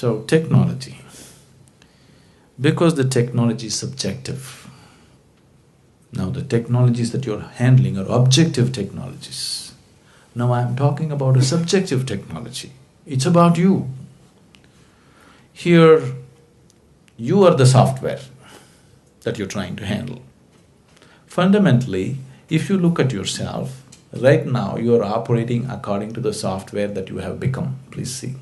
So, technology. Because the technology is subjective. Now, the technologies that you're handling are objective technologies. Now, I'm talking about a subjective technology. It's about you. Here, you are the software that you're trying to handle. Fundamentally, if you look at yourself, right now you are operating according to the software that you have become. Please see.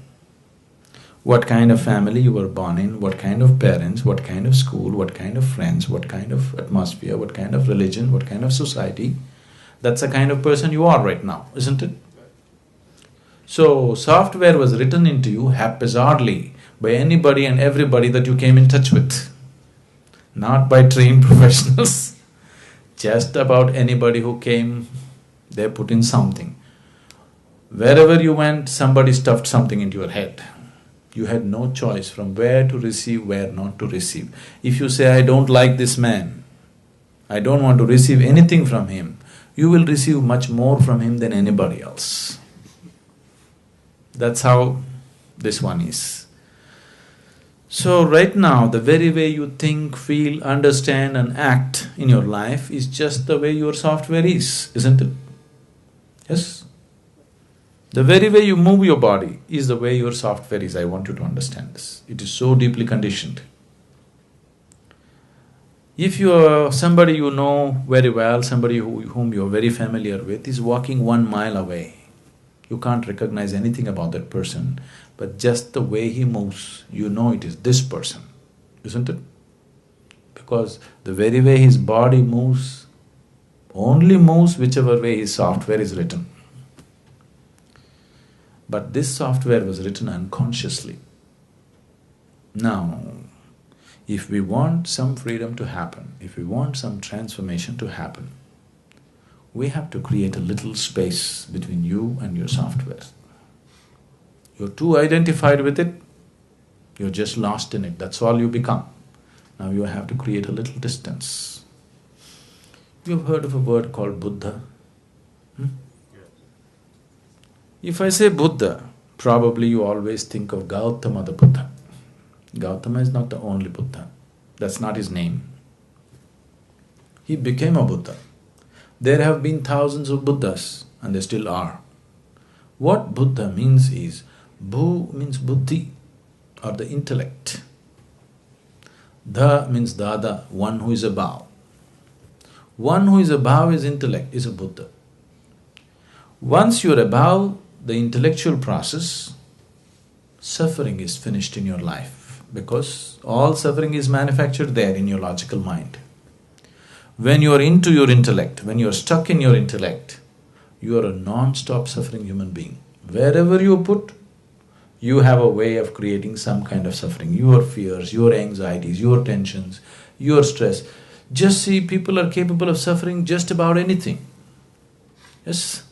What kind of family you were born in, what kind of parents, what kind of school, what kind of friends, what kind of atmosphere, what kind of religion, what kind of society. That's the kind of person you are right now, isn't it? So, software was written into you haphazardly by anybody and everybody that you came in touch with. Not by trained professionals. Just about anybody who came, they put in something. Wherever you went, somebody stuffed something into your head. You had no choice from where to receive, where not to receive. If you say, I don't like this man, I don't want to receive anything from him, you will receive much more from him than anybody else. That's how this one is. So right now, the very way you think, feel, understand and act in your life is just the way your software is, isn't it? Yes? The very way you move your body is the way your software is. I want you to understand this. It is so deeply conditioned. If you are somebody you know very well, somebody whom you are very familiar with is walking 1 mile away, you can't recognize anything about that person, but just the way he moves, you know it is this person, isn't it? Because the very way his body moves, only moves whichever way his software is written. But this software was written unconsciously. Now, if we want some freedom to happen, if we want some transformation to happen, we have to create a little space between you and your software. You're too identified with it, you're just lost in it, that's all you become. Now you have to create a little distance. You've heard of a word called Buddha? If I say Buddha, probably you always think of Gautama the Buddha. Gautama is not the only Buddha. That's not his name. He became a Buddha. There have been thousands of Buddhas, and there still are. What Buddha means is, Bu means buddhi, or the intellect. Da means dada, one who is above. One who is above his intellect is a Buddha. Once you are above the intellectual process, suffering is finished in your life, because all suffering is manufactured there in your logical mind. When you are into your intellect, when you are stuck in your intellect, you are a non-stop suffering human being. Wherever you put, you have a way of creating some kind of suffering. Your fears, your anxieties, your tensions, your stress. Just see, people are capable of suffering just about anything. Yes?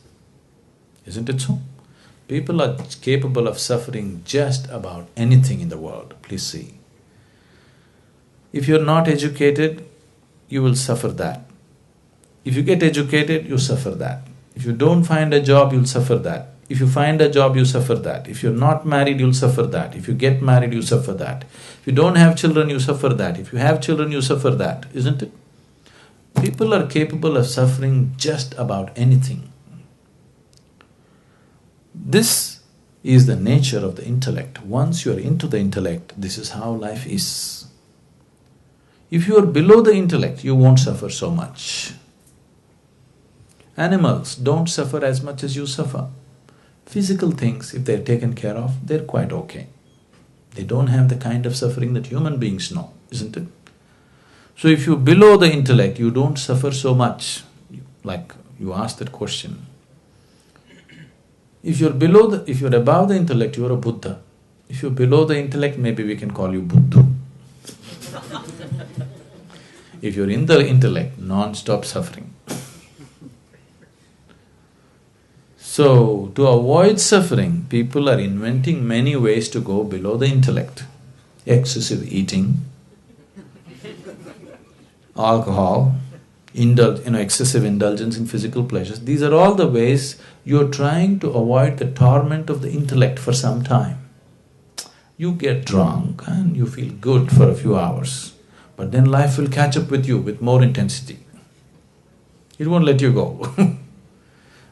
Isn't it so? People are capable of suffering just about anything in the world. Please see. If you're not educated, you will suffer that. If you get educated, you suffer that. If you don't find a job, you'll suffer that. If you find a job, you suffer that. If you're not married, you'll suffer that. If you get married, you suffer that. If you don't have children, you suffer that. If you have children, you suffer that, isn't it? People are capable of suffering just about anything. This is the nature of the intellect. Once you are into the intellect, this is how life is. If you are below the intellect, you won't suffer so much. Animals don't suffer as much as you suffer. Physical things, if they're taken care of, they're quite okay. They don't have the kind of suffering that human beings know, isn't it? So if you're below the intellect, you don't suffer so much. Like you asked that question. If you're above the intellect, you're a Buddha. If you're below the intellect, maybe we can call you Buddha. If you're in the intellect, non-stop suffering. So, to avoid suffering, people are inventing many ways to go below the intellect. Excessive eating, alcohol, excessive indulgence in physical pleasures. These are all the ways you're trying to avoid the torment of the intellect for some time. You get drunk and you feel good for a few hours, but then life will catch up with you with more intensity. It won't let you go.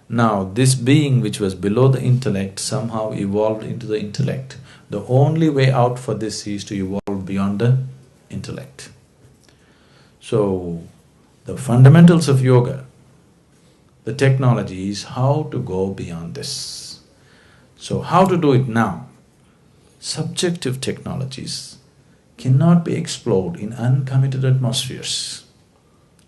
Now, this being which was below the intellect somehow evolved into the intellect. The only way out for this is to evolve beyond the intellect. So, the fundamentals of yoga, the technology is how to go beyond this. So, how to do it now? Subjective technologies cannot be explored in uncommitted atmospheres.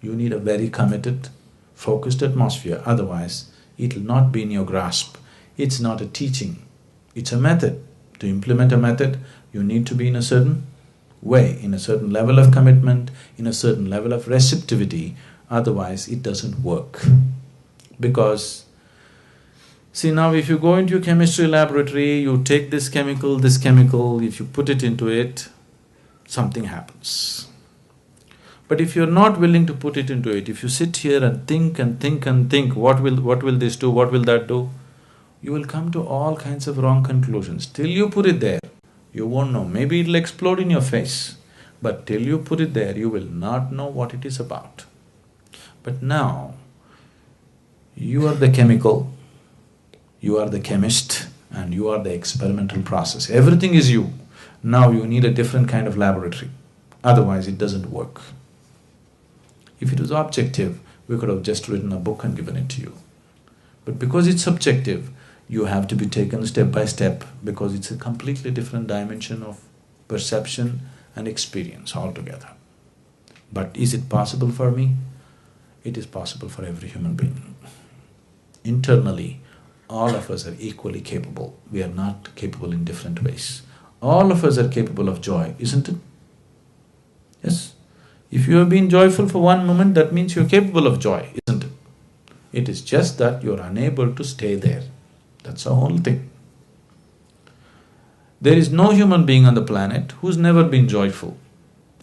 You need a very committed, focused atmosphere, otherwise it will not be in your grasp. It's not a teaching, it's a method. To implement a method, you need to be in a certain way, in a certain level of commitment, in a certain level of receptivity, otherwise it doesn't work. Because, see now if you go into a chemistry laboratory, you take this chemical, if you put it into it, something happens. But if you're not willing to put it into it, if you sit here and think and think and think, what will this do, what will that do, you will come to all kinds of wrong conclusions. Till you put it there, you won't know. Maybe it'll explode in your face, but till you put it there, you will not know what it is about. But now, you are the chemical, you are the chemist, and you are the experimental process. Everything is you. Now you need a different kind of laboratory, otherwise it doesn't work. If it was objective, we could have just written a book and given it to you. But because it's subjective, you have to be taken step by step, because it's a completely different dimension of perception and experience altogether. But is it possible for me? It is possible for every human being. Internally, all of us are equally capable. We are not capable in different ways. All of us are capable of joy, isn't it? Yes? If you have been joyful for one moment, that means you're capable of joy, isn't it? It is just that you're unable to stay there. That's the whole thing. There is no human being on the planet who's never been joyful.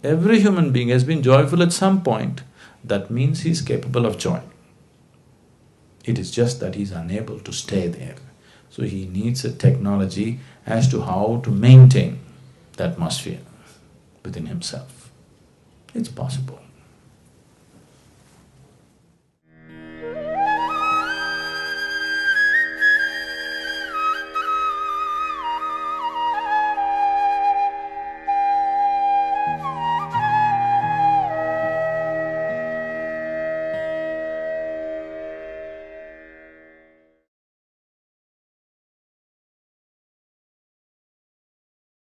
Every human being has been joyful at some point. That means he's capable of joy. It is just that he's unable to stay there. So he needs a technology as to how to maintain the atmosphere within himself. It's possible.